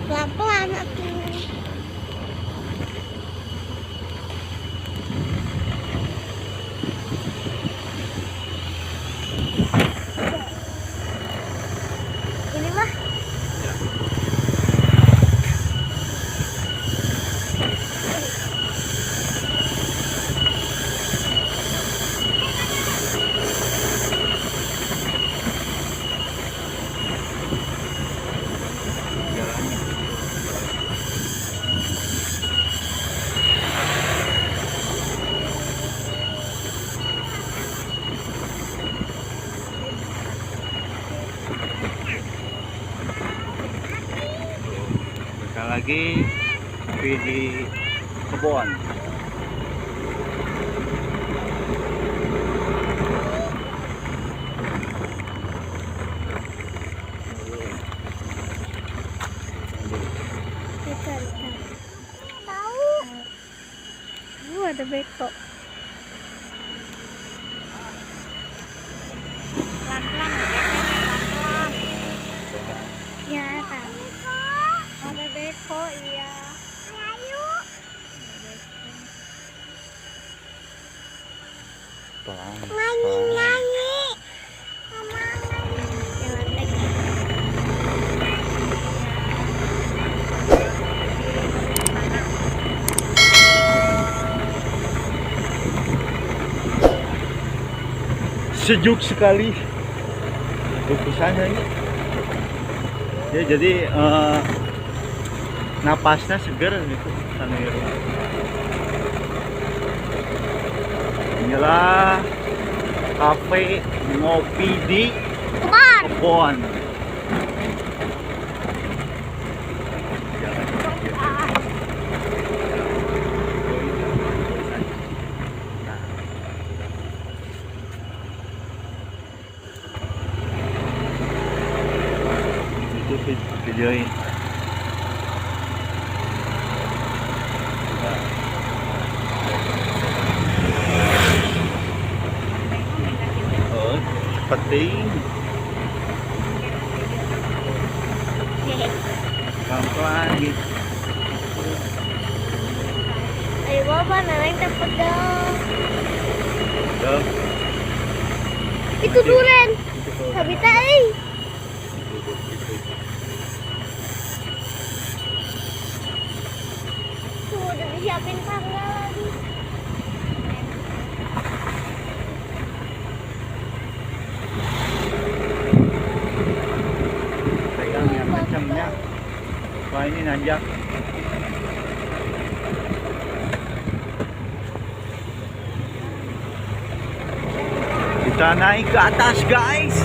Pelan-pelan atuh. Ini mah Bentar lagi tapi di kebun. tahu. Ada beko. Pelan-pelan pelan-pelan. Ya, tahu. Ada beko, iya. Ayo. Pelan. Nyanyi. Mama. Jangan tek. Sejuk sekali lukisannya ini. Ya, jadi napasnya seger gitu sambil. Inilah kafe ngopi di kebun. Itu videoin. Oh, penting. Pelan-pelan gitu. Ayo Bapak, neneng cepet dong. Tuh. Itu duren. Tapi tai. Tuh udah disiapin tangga lagi. Pegang yang kencangnya. Wah, ini nanjak. Kita naik ke atas, guys.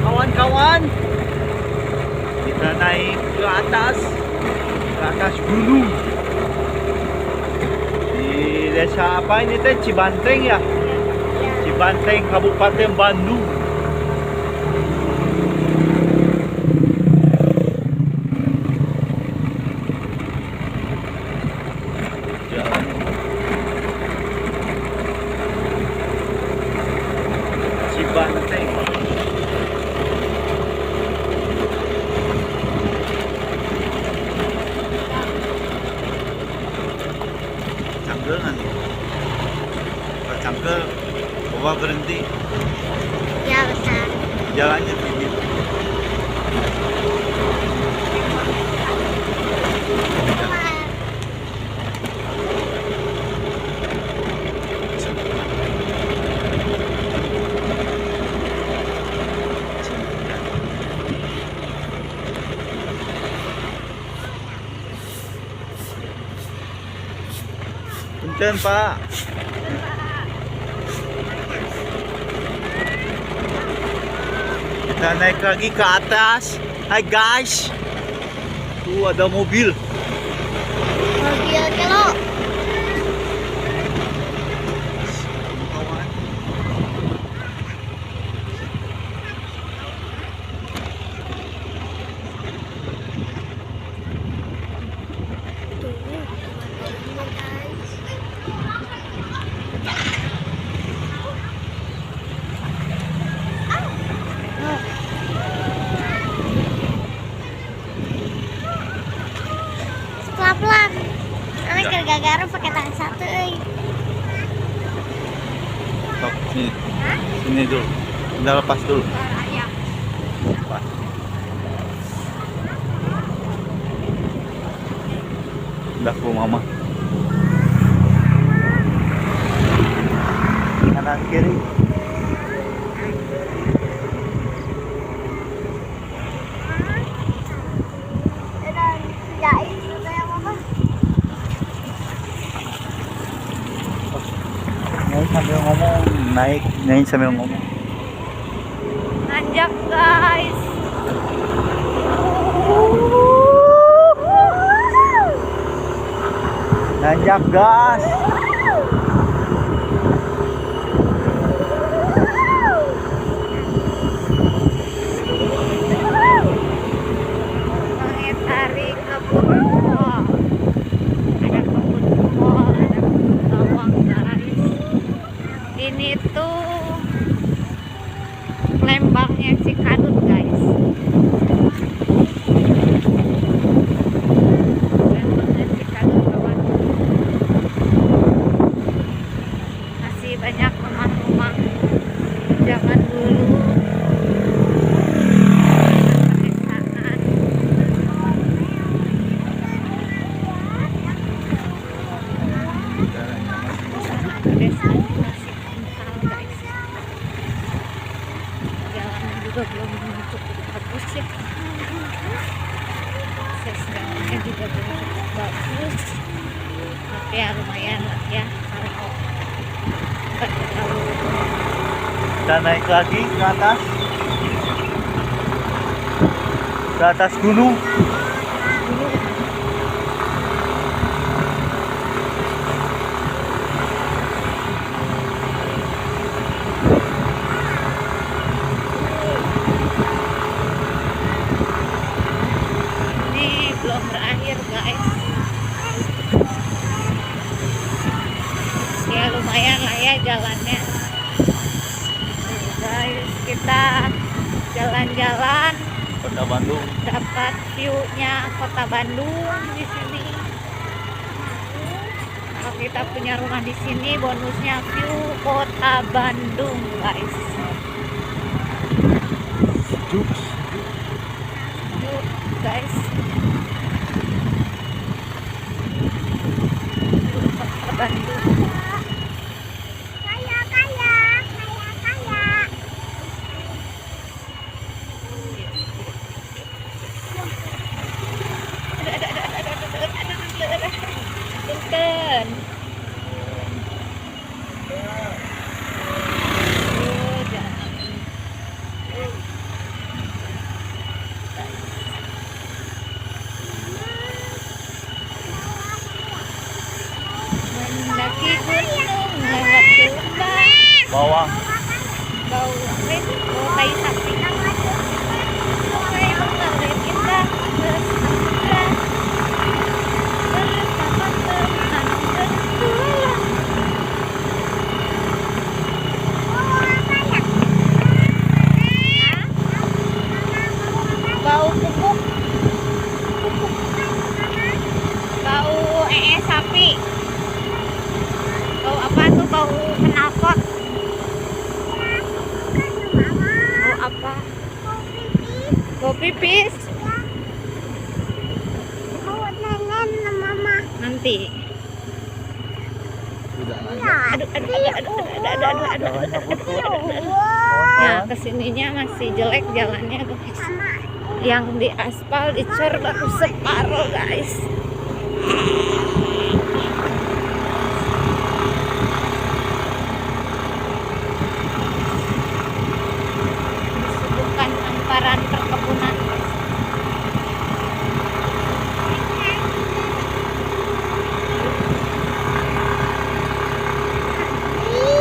Kawan-kawan. Kita naik ke atas gunung. Di desa apa ini teh? Cibanteng ya? Cibanteng, Kabupaten Bandung. Jalan. Cibanteng. Cangkeuan. Cangkeul Papa berhenti. Ya besar. Jalannya tinggi. Punten Pak. Kita naik lagi ke atas. Hai guys. Tuh ada mobil. Mobil kilo. Pelan-pelan. Nanti gara-gara pakai tangan satu. Stop sini. Sini dulu. Udah lepas dulu. Lepas. Udah ke mama. Kanan kiri. Dan jahit sudah yang apa? Naik sambil ngomong. Naik sambil ngomong. Nanjak guys. Nanjak gas. Mengitari kebun kol. Ada kebun kol, ada kebun bawang guys. Ini tuh Lembangnya Cikadut guys. Lembangnya Cikadut kawan. Masih banyak rumah-rumah zaman dulu. Pedesaan. Pedesaan masih kental guys. Jalanan juga belum cukup bagus ya. Aksesnya juga belum cukup bagus. Tapi ya lumayan lah ya kalau nggak terlalu. Kita naik lagi ke atas. Ke atas gunung. Ini belum berakhir guys. Ya lumayan lah ya jalannya. Tuh, guys, kita jalan-jalan Kota Bandung. dapat view-nya kota Bandung di sini. Kalau kita punya rumah di sini bonusnya view kota Bandung guys. Sejuk. Yuk guys. Kota Bandung. Punten. Oh, jangan. Mendaki gunung lewat hutan. Bawang. Bau tai sapi. Sungai mengalir indah bersama tenang bertualang. Bau pupuk. Bau sapi. Bau apa tuh? Bau knalpot. pipis? Mau nenek sama mama. Nanti. Sudah Aduh, aduh, aduh, aduh, aduh, aduh, aduh, aduh. Ya, kesininya masih jelek jalannya guys. Yang di aspal dicor baru separuh guys. Bukan hamparan perkebunan.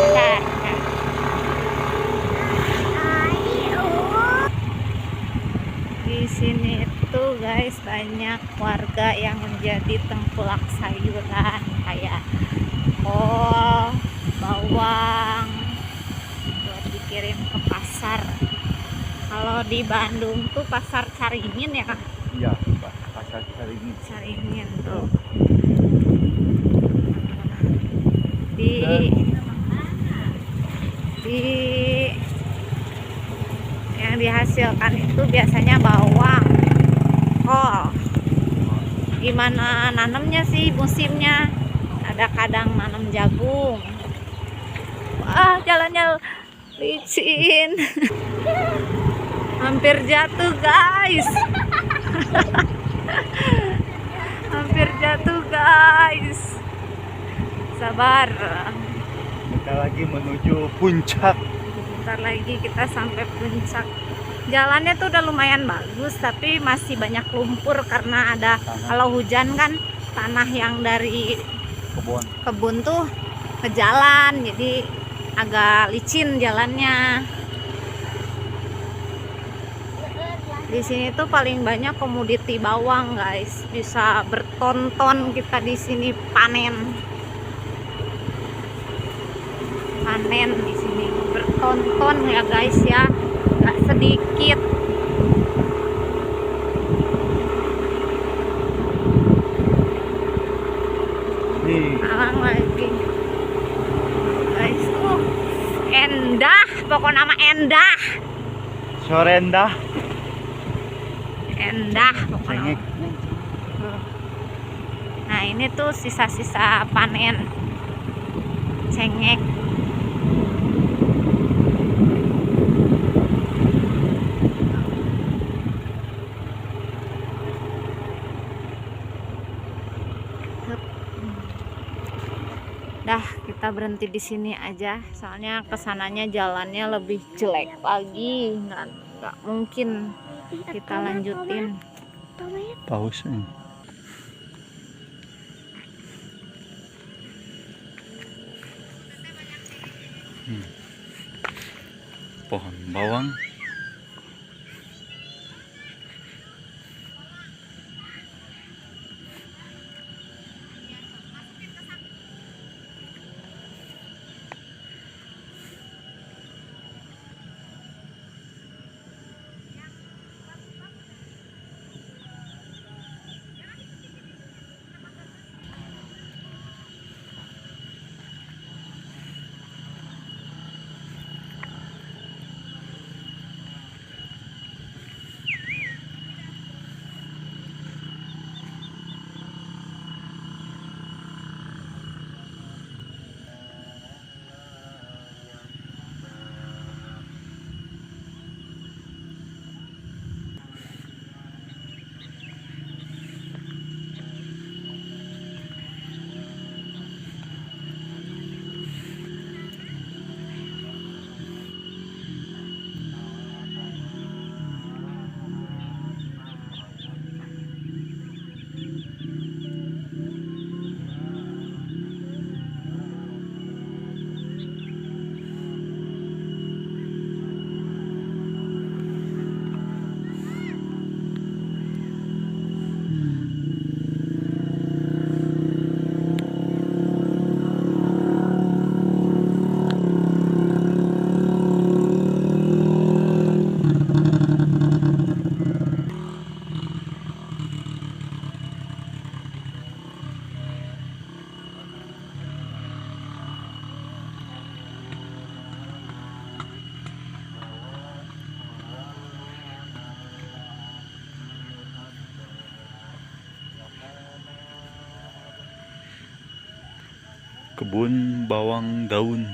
Bentar, bentar. Di sini tuh guys banyak warga yang menjadi tengkulak sayuran kayak kol, bawang buat dikirim ke pasar. Kalau di Bandung tuh pasar Caringin ya Kak? Iya, Pak. Pasar Caringin. Caringin tuh. Di yang dihasilkan itu biasanya bawang, kol. Gimana nanemnya sih musimnya? Ada kadang nanam jagung. Wah, jalannya licin. Hampir jatuh, guys. Hampir jatuh, guys. Sabar. Kita lagi menuju puncak. Bentar lagi kita sampai puncak. Jalannya tuh udah lumayan bagus, tapi masih banyak lumpur karena ada kalau hujan kan tanah yang dari kebun tuh ke jalan, jadi agak licin jalannya. Di sini tuh paling banyak komoditi bawang, guys. Bisa bertonton kita di sini panen. Panen di sini bertonton ya, guys ya. Nggak sedikit. Nih, Alang lagi. Guys tuh endah, pokoknya nama endah. Sorenda. Endah pokoknya. Cengek. Nah ini tuh sisa-sisa panen cengek. Dah kita berhenti di sini aja, soalnya kesananya jalannya lebih jelek lagi, nggak mungkin kita lanjutin. Paus nih. Pohon bawang. Kebun bawang daun.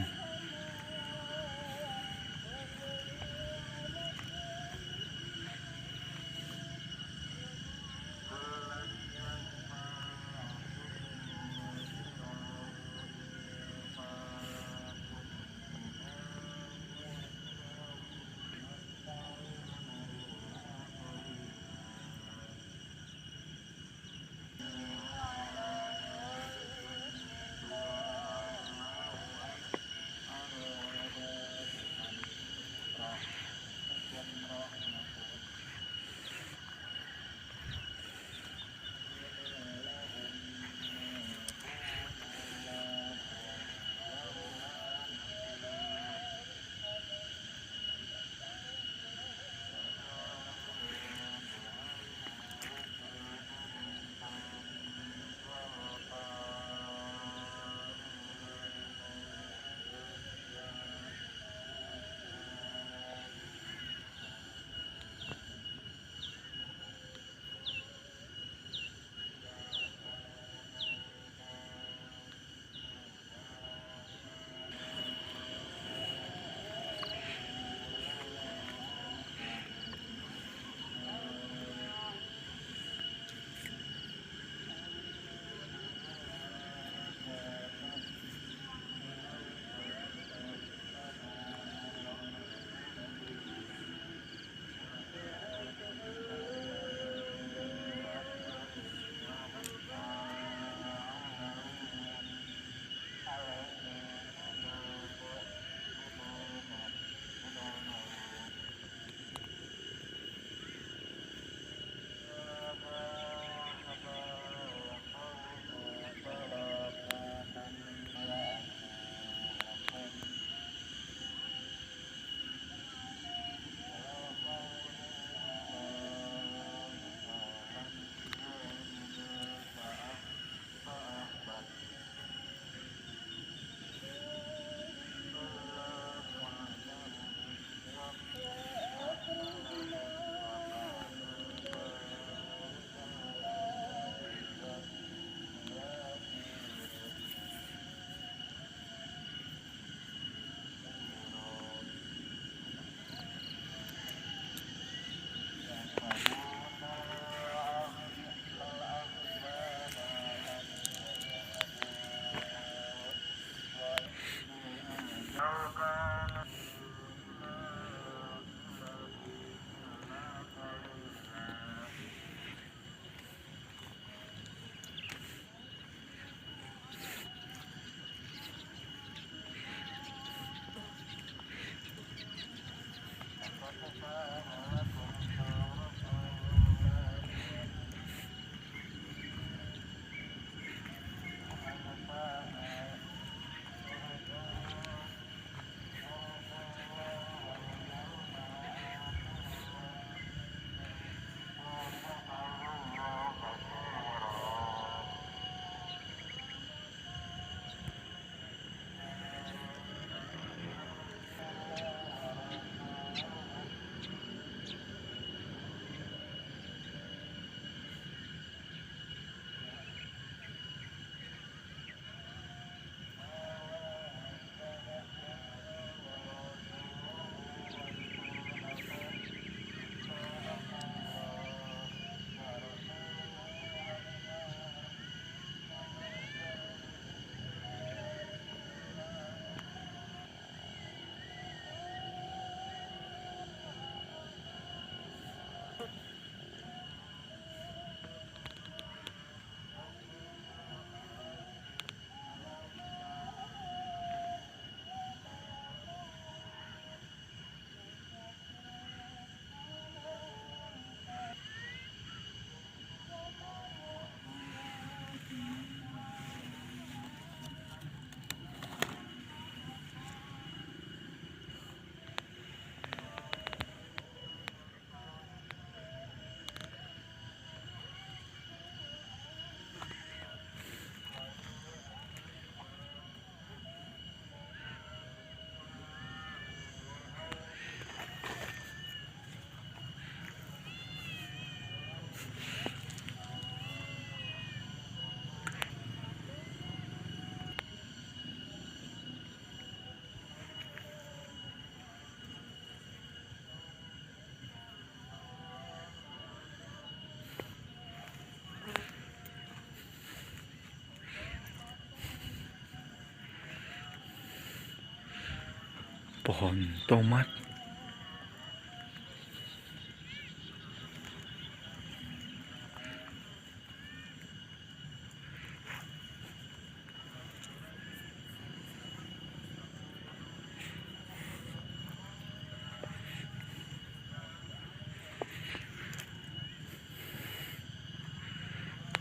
Pohon tomat.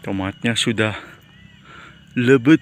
Tomatnya sudah lebat.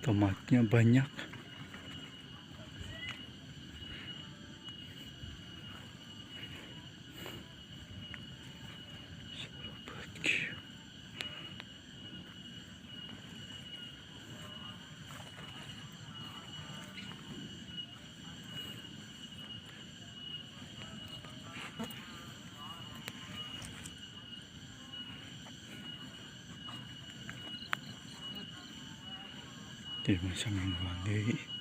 Tomatnya banyak. Di masa mingguan deui.